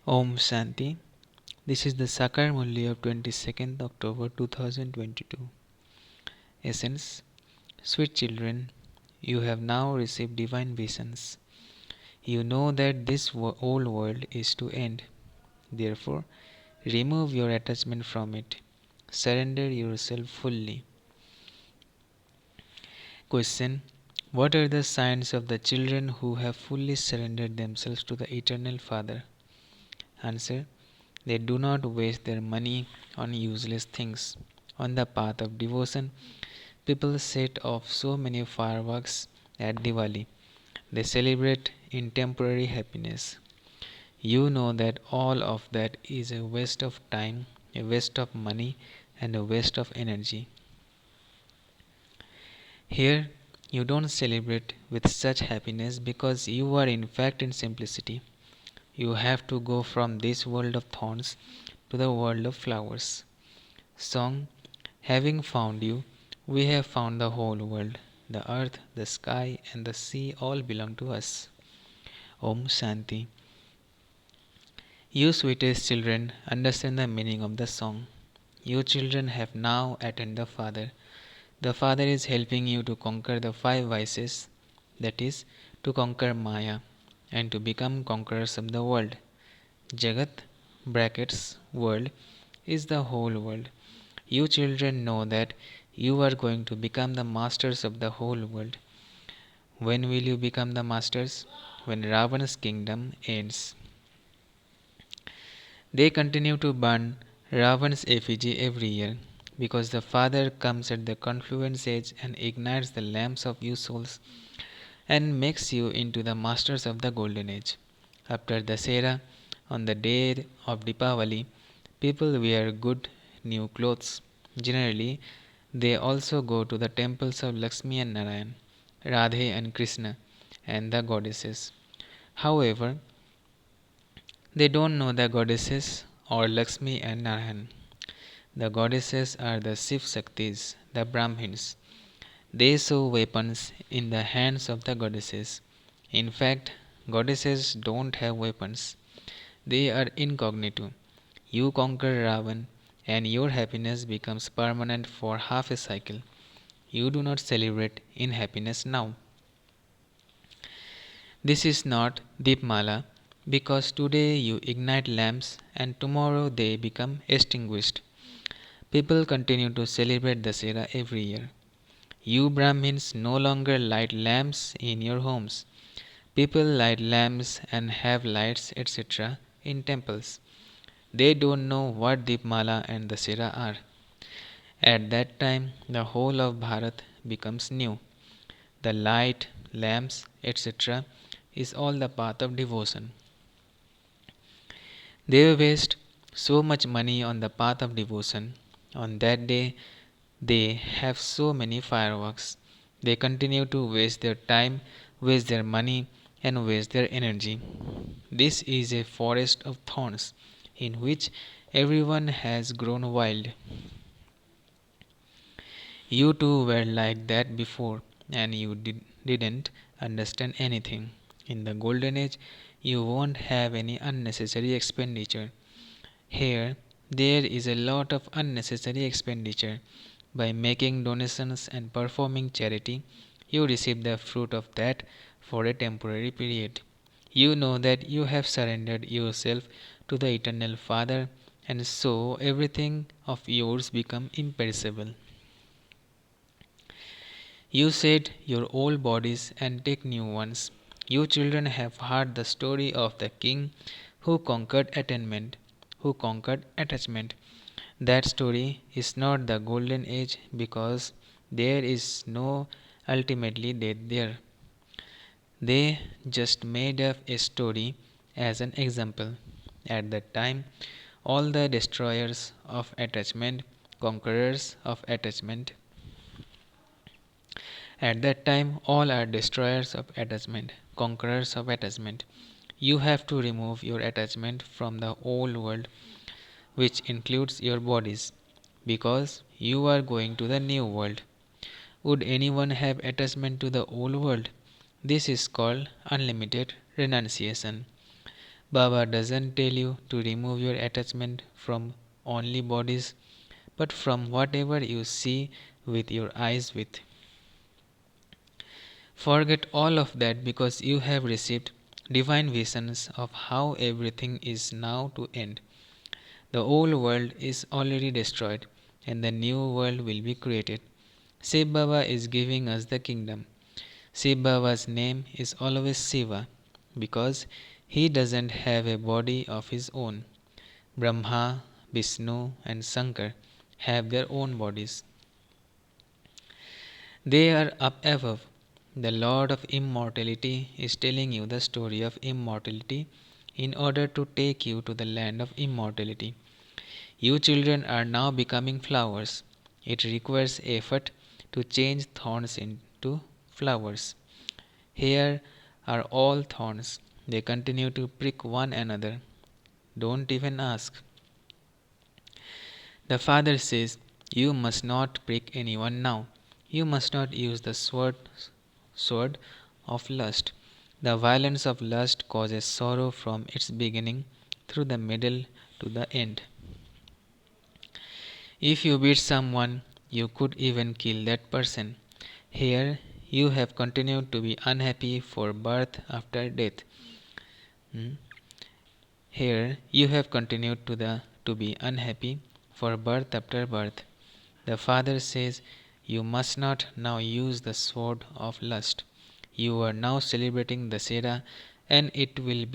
Om Shanti. This is the Sakar Murli of 22nd October 2022. Essence. Sweet children, you have now received divine visions. You know that this old world is to end. Therefore, remove your attachment from it. Surrender yourself fully. Question. What are the signs of the children who have fully surrendered themselves to the Eternal Father? Answer. They do not waste their money on useless things. On the path of devotion, people set off so many fireworks at Diwali. They celebrate in temporary happiness. You know that all of that is a waste of time, a waste of money, and a waste of energy. Here, you don't celebrate with such happiness because you are in fact in simplicity. You have to go from this world of thorns to the world of flowers. Song. Having found you, we have found the whole world. The earth, the sky, and the sea all belong to us. Om Shanti. You sweetest children understand the meaning of the song. You children have now attained the Father. The Father is helping you to conquer the five vices, that is, to conquer Maya, and to become conquerors of the world. Jagat brackets world is the whole world. You children know that you are going to become the masters of the whole world. When will you become the masters? When Ravana's kingdom ends. They continue to burn Ravana's effigy every year because the Father comes at the confluence age and ignites the lamps of you souls and makes you into the masters of the golden age. After Dasera, on the day of Deepavali, people wear good new clothes. Generally, they also go to the temples of Lakshmi and Narayan, Radhe and Krishna, and the goddesses. However, they don't know the goddesses or Lakshmi and Narayan. The goddesses are the Shiv Shaktis, the Brahmins. They show weapons in the hands of the goddesses. In fact, goddesses don't have weapons. They are incognito. You conquer Ravan and your happiness becomes permanent for half a cycle. You do not celebrate in happiness now. This is not Deepmala because today you ignite lamps and tomorrow they become extinguished. People continue to celebrate Dasera every year. You Brahmins no longer light lamps in your homes. People light lamps and have lights, etc. in temples. They don't know what Deepmala and Dasera are. At that time, the whole of Bharat becomes new. The light, lamps, etc. is all the path of devotion. They waste so much money on the path of devotion. On that day, they have so many fireworks. They continue to waste their time, waste their money, and waste their energy. This is a forest of thorns in which everyone has grown wild. You too were like that before, and you didn't understand anything. In the golden age, you won't have any unnecessary expenditure. Here, there is a lot of unnecessary expenditure. By making donations and performing charity, you receive the fruit of that for a temporary period. You know that you have surrendered yourself to the Eternal Father, and so everything of yours become imperishable. You shed your old bodies and take new ones. You children have heard the story of the king who conquered attainment, who conquered attachment. That story is not the golden age because there is no ultimately death there. They just made up a story as an example. At that time, all the destroyers of attachment, conquerors of attachment, at that time, all are destroyers of attachment, conquerors of attachment. You have to remove your attachment from the old world, which includes your bodies, because you are going to the new world. Would anyone have attachment to the old world? This is called unlimited renunciation. Baba doesn't tell you to remove your attachment from only bodies, but from whatever you see with your eyes with. Forget all of that because you have received divine visions of how everything is now to end. The old world is already destroyed and the new world will be created. Shiv Baba is giving us the kingdom. Shiv Baba's name is always Shiva because he doesn't have a body of his own. Brahma, Vishnu, and Shankar have their own bodies. They are up above. The Lord of Immortality is telling you the story of immortality in order to take you to the land of immortality. You children are now becoming flowers. It requires effort to change thorns into flowers. Here are all thorns. They continue to prick one another. Don't even ask. The father says, you must not prick anyone now. You must not use the sword of lust. The violence of lust causes sorrow from its beginning through the middle to the end. If you beat someone, you could even kill that person. Here, you have continued to be unhappy for birth after death. Hmm? Here, you have continued to be unhappy for birth after birth. The father says, you must not now use the sword of lust. You are now celebrating the Dasera and it will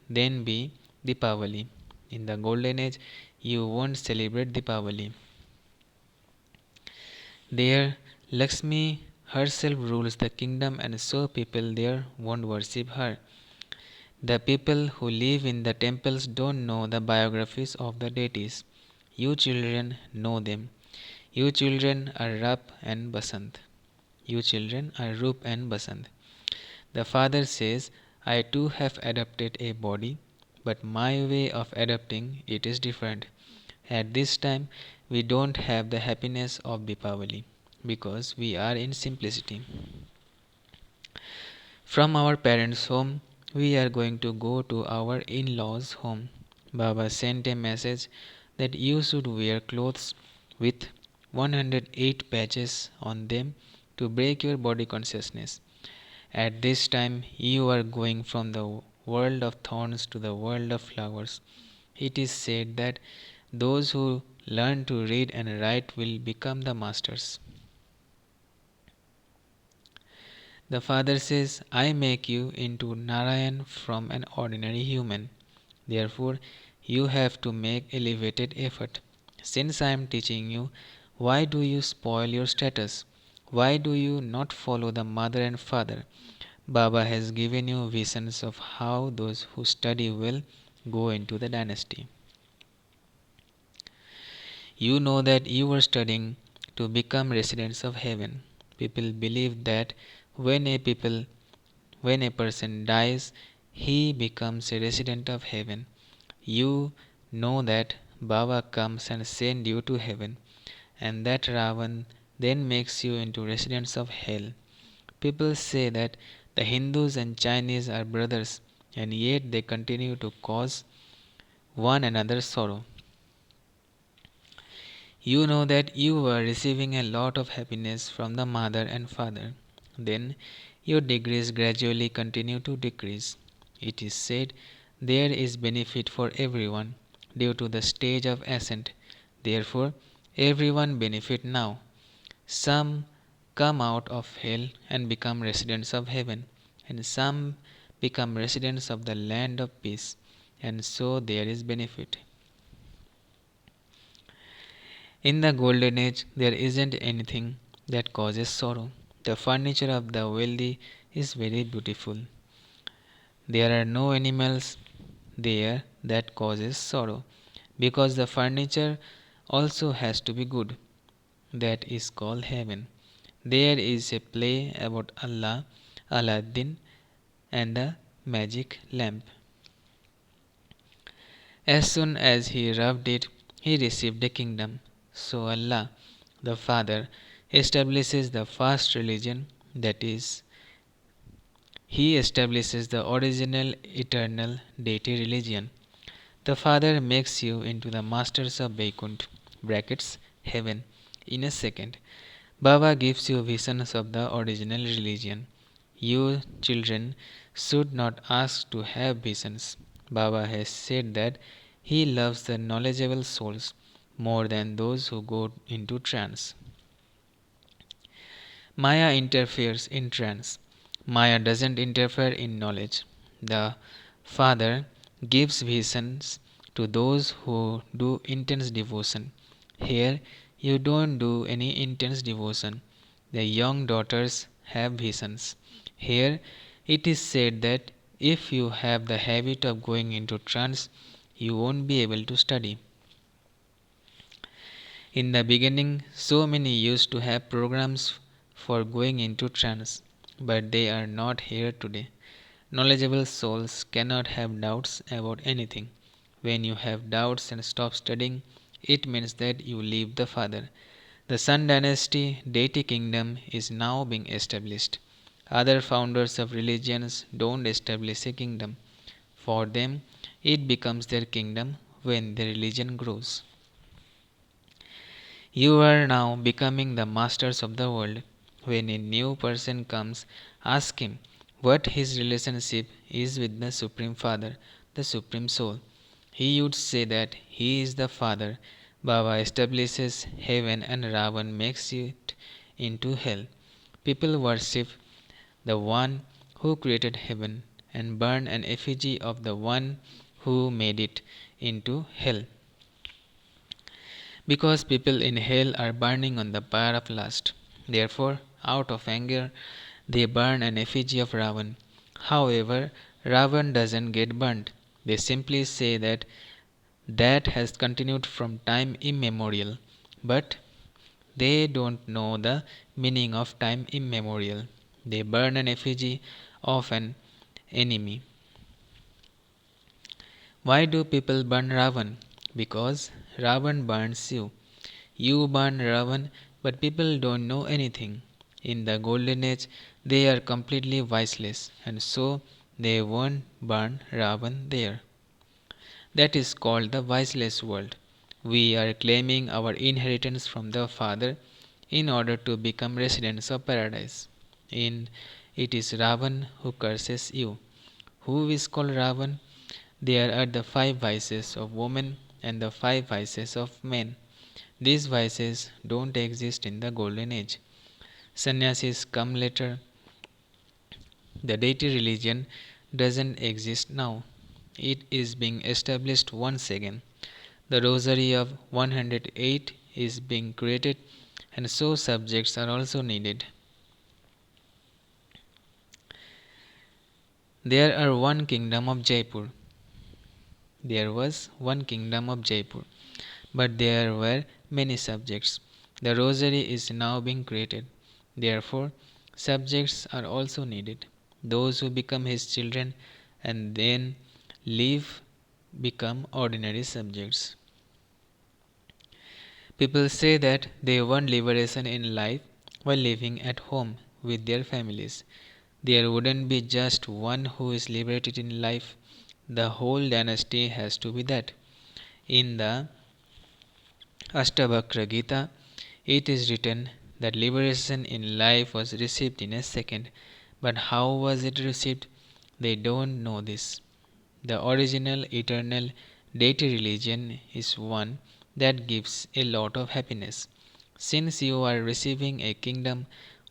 then be Deepavali. In the golden age, you won't celebrate Deepavali. There, Lakshmi herself rules the kingdom and so people there won't worship her. The people who live in the temples don't know the biographies of the deities. You children know them. You children are Rup and Basant. You children are Rup and Basant. The father says, I too have adopted a body, but my way of adopting it is different. At this time, we don't have the happiness of Deepavali because we are in simplicity. From our parents' home, we are going to go to our in law's home. Baba sent a message that you should wear clothes with 108 patches on them to break your body consciousness. At this time, you are going from the world of thorns to the world of flowers. It is said that those who learn to read and write will become the masters. The father says, I make you into Narayan from an ordinary human. Therefore, you have to make elevated effort. Since I am teaching you, why do you spoil your status? Why do you not follow the mother and father? Baba has given you visions of how those who study will go into the dynasty. You know that you were studying to become residents of heaven. People believe that when a people when a person dies, he becomes a resident of heaven. You know that Baba comes and sends you to heaven, and that Ravan then makes you into residents of hell. People say that the Hindus and Chinese are brothers, and yet they continue to cause one another sorrow. You know that you are receiving a lot of happiness from the mother and father. Then your degrees gradually continue to decrease. It is said there is benefit for everyone due to the stage of ascent. Therefore, everyone benefit now. Some come out of hell and become residents of heaven, and some become residents of the land of peace, and so there is benefit. In the golden age, there isn't anything that causes sorrow. The furniture of the wealthy is very beautiful. There are no animals there that causes sorrow, because the furniture also has to be good. That is called heaven. There is a play about Allah, Aladdin, and the magic lamp. As soon as he rubbed it, he received a kingdom. So Allah, the Father, establishes the first religion, that is He establishes the original eternal deity religion. The Father makes you into the masters of Vaikunt brackets heaven in a second. Baba gives you visions of the original religion. You children should not ask to have visions. Baba has said that he loves the knowledgeable souls more than those who go into trance. Maya interferes in trance. Maya doesn't interfere in knowledge. The Father gives visions to those who do intense devotion. Here, you don't do any intense devotion. The young daughters have visions. Here, it is said that if you have the habit of going into trance, you won't be able to study. In the beginning, so many used to have programs for going into trance, but they are not here today. Knowledgeable souls cannot have doubts about anything. When you have doubts and stop studying, it means that you leave the Father. The Sun Dynasty deity kingdom is now being established. Other founders of religions don't establish a kingdom. For them, it becomes their kingdom when the religion grows. You are now becoming the masters of the world. When a new person comes, ask him what his relationship is with the Supreme Father, the Supreme Soul. He would say that he is the Father. Baba establishes heaven and Ravan makes it into hell. People worship the one who created heaven and burn an effigy of the one who made it into hell. Because people in hell are burning on the pyre of lust. Therefore, out of anger, they burn an effigy of Ravan. However, Ravan doesn't get burnt. They simply say that has continued from time immemorial. But they don't know the meaning of time immemorial. They burn an effigy of an enemy. Why do people burn Ravan? Because Ravan burns you. You burn Ravan, but people don't know anything. In the Golden Age, they are completely voiceless, and so they won't burn Ravan there. That is called the voiceless world. We are claiming our inheritance from the Father in order to become residents of paradise. In it is Ravan who curses you. Who is called Ravan? There are the five vices of women and the five vices of men. These vices don't exist in the Golden Age. Sannyasis come later. The deity religion doesn't exist now. It is being established once again. The rosary of 108 is being created, and so subjects are also needed. There are one kingdom of Jaipur. There was one kingdom of Jaipur, but there were many subjects. The rosary is now being created. Therefore, subjects are also needed. Those who become his children and then leave become ordinary subjects. People say that they want liberation in life while living at home with their families. There wouldn't be just one who is liberated in life. The whole dynasty has to be that. In the Ashtavakra Gita, it is written that liberation in life was received in a second. But how was it received? They don't know this. The original eternal deity religion is one that gives a lot of happiness. Since you are receiving a kingdom,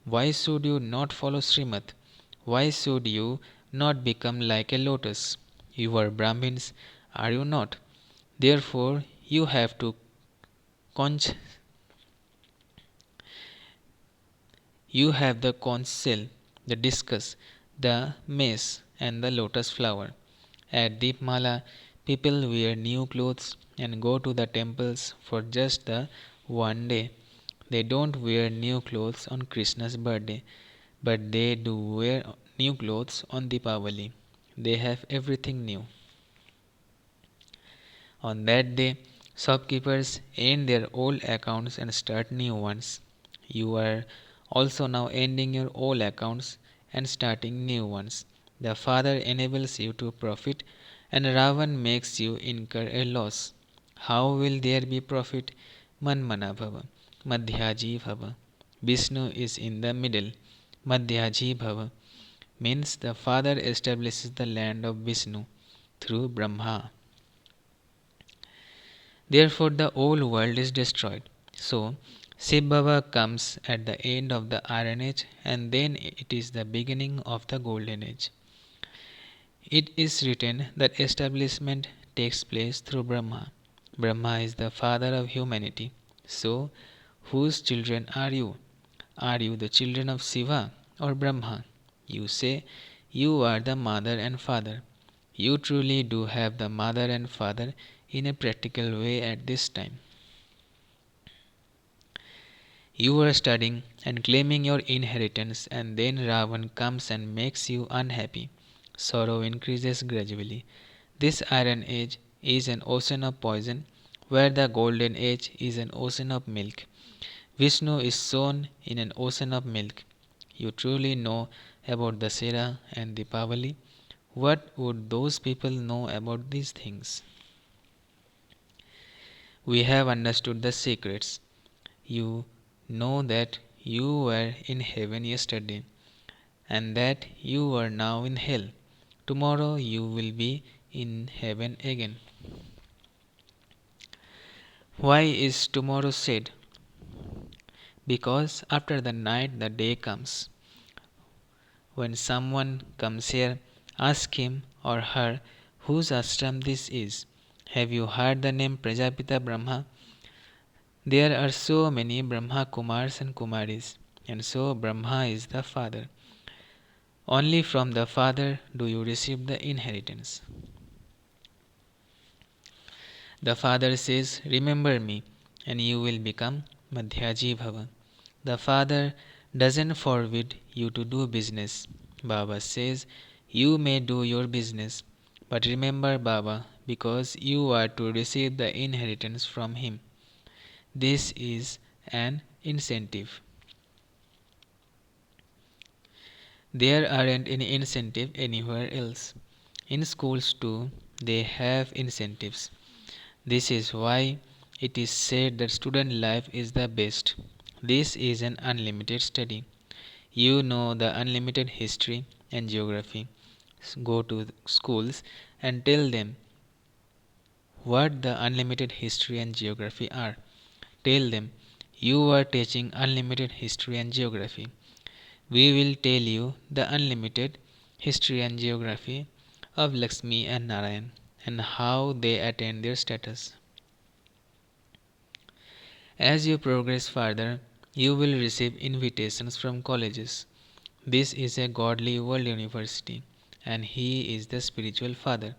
why should you not follow Srimad? Why should you not become like a lotus? You are Brahmins, are you not? Therefore, you have to conch you have the conch shell, the discus, the mace, and the lotus flower. At Deepmala, people wear new clothes and go to the temples for just the one day. They don't wear new clothes on Krishna's birthday, but they do wear new clothes on Deepavali. They have everything new. On that day, shopkeepers end their old accounts and start new ones. You are also now ending your old accounts and starting new ones. The father enables you to profit, and Ravan makes you incur a loss. How will there be profit? Manmana bhava, madhyaji bhava. Vishnu is in the middle. Madhyaji bhava means the father establishes the land of Vishnu through Brahma. Therefore, the old world is destroyed. So, Shiv Baba comes at the end of the Iron Age, and then it is the beginning of the Golden Age. It is written that establishment takes place through Brahma. Brahma is the father of humanity. So, whose children are you? Are you the children of Shiva or Brahma? You say you are the mother and father. You truly do have the mother and father in a practical way at this time. You are studying and claiming your inheritance, and then Ravan comes and makes you unhappy. Sorrow increases gradually. This Iron Age is an ocean of poison, where the Golden Age is an ocean of milk. Vishnu is sown in an ocean of milk. You truly know about Dasera and Deepavali. What would those people know about these things? We have understood the secrets. You know that you were in heaven yesterday, and that you are now in hell. Tomorrow you will be in heaven again. Why is tomorrow said? Because after the night the day comes. When someone comes here, ask him or her whose ashram this is. Have you heard the name Prajapita Brahma? There are so many Brahma Kumars and Kumaris, and so Brahma is the father. Only from the father do you receive the inheritance. The father says, remember me, and you will become Madhyaji Bhava. The father doesn't forbid you to do business. Baba says, you may do your business, but remember Baba, because you are to receive the inheritance from him. This is an incentive. There aren't any incentive anywhere else. In schools too, they have incentives. This is why it is said that student life is the best. This is an unlimited study. You know the unlimited history and geography. Go to schools and tell them what the unlimited history and geography are. Tell them you are teaching unlimited history and geography. We will tell you the unlimited history and geography of Lakshmi and Narayan and how they attain their status. As you progress further, you will receive invitations from colleges. This is a godly world university, and he is the spiritual father.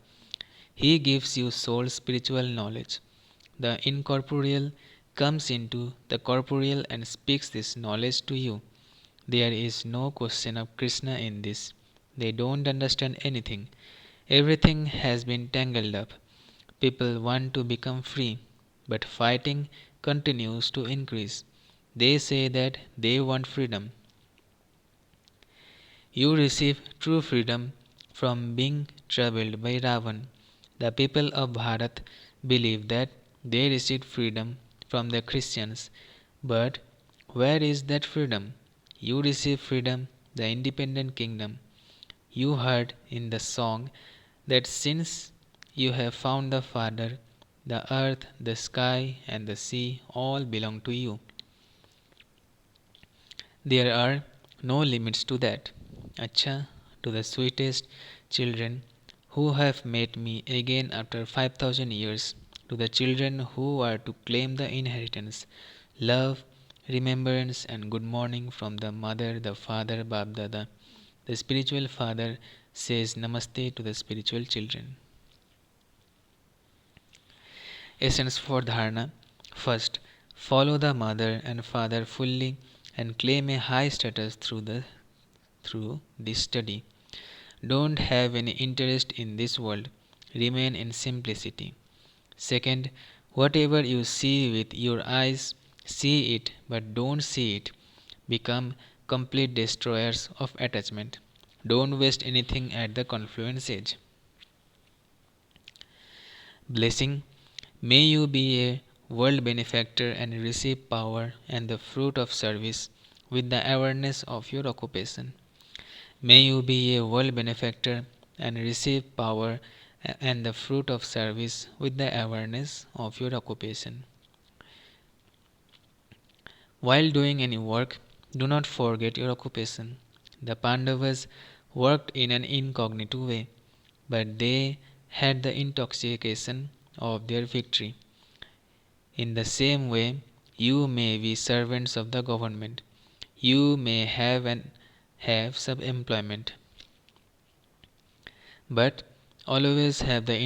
He gives you soul spiritual knowledge. The incorporeal comes into the corporeal and speaks this knowledge to you. There is no question of Krishna in this. They don't understand anything. Everything has been tangled up. People want to become free, but fighting continues to increase. They say that they want freedom. You receive true freedom from being troubled by Ravan. The people of Bharat believe that they received freedom from the Christians, but where is that freedom? You receive freedom, the independent kingdom. You heard in the song that since you have found the Father, the earth, the sky, and the sea all belong to you. There are no limits to that. Acha, to the sweetest children who have met me again after 5,000 years, to the children who are to claim the inheritance, love, remembrance, and good morning from the mother, the father, Bab Dada. The spiritual father says Namaste to the spiritual children. Essence for Dharana. First, follow the mother and father fully and claim a high status through this study. Don't have any interest in this world. Remain in simplicity. Second, whatever you see with your eyes, see it but don't see it. Become complete destroyers of attachment. Don't waste anything at the confluence age. Blessing. May you be a world benefactor and receive power and the fruit of service with the awareness of your occupation. May you be a world benefactor and receive power and the fruit of service with the awareness of your occupation. While doing any work, do not forget your occupation. The Pandavas worked in an incognito way, but they had the intoxication of their victory. In the same way, you may be servants of the government. You may have some employment, but always have the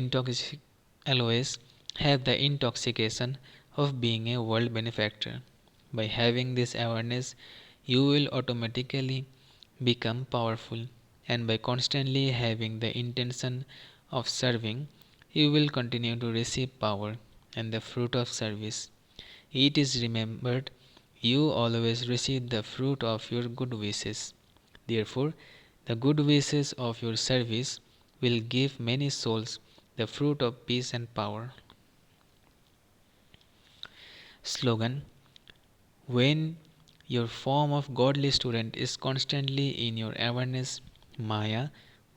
intoxication of being a world benefactor. By having this awareness, you will automatically become powerful, and by constantly having the intention of serving, you will continue to receive power and the fruit of service. It is remembered you always receive the fruit of your good wishes. Therefore, the good wishes of your service will give many souls the fruit of peace and power. Slogan. When your form of godly student is constantly in your awareness, Maya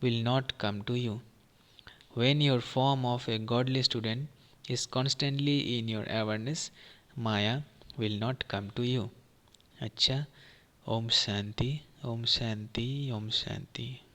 will not come to you. When your form of a godly student is constantly in your awareness, Maya will not come to you. अच्छा, ओम शांति, ओम शांति, ओम शांति.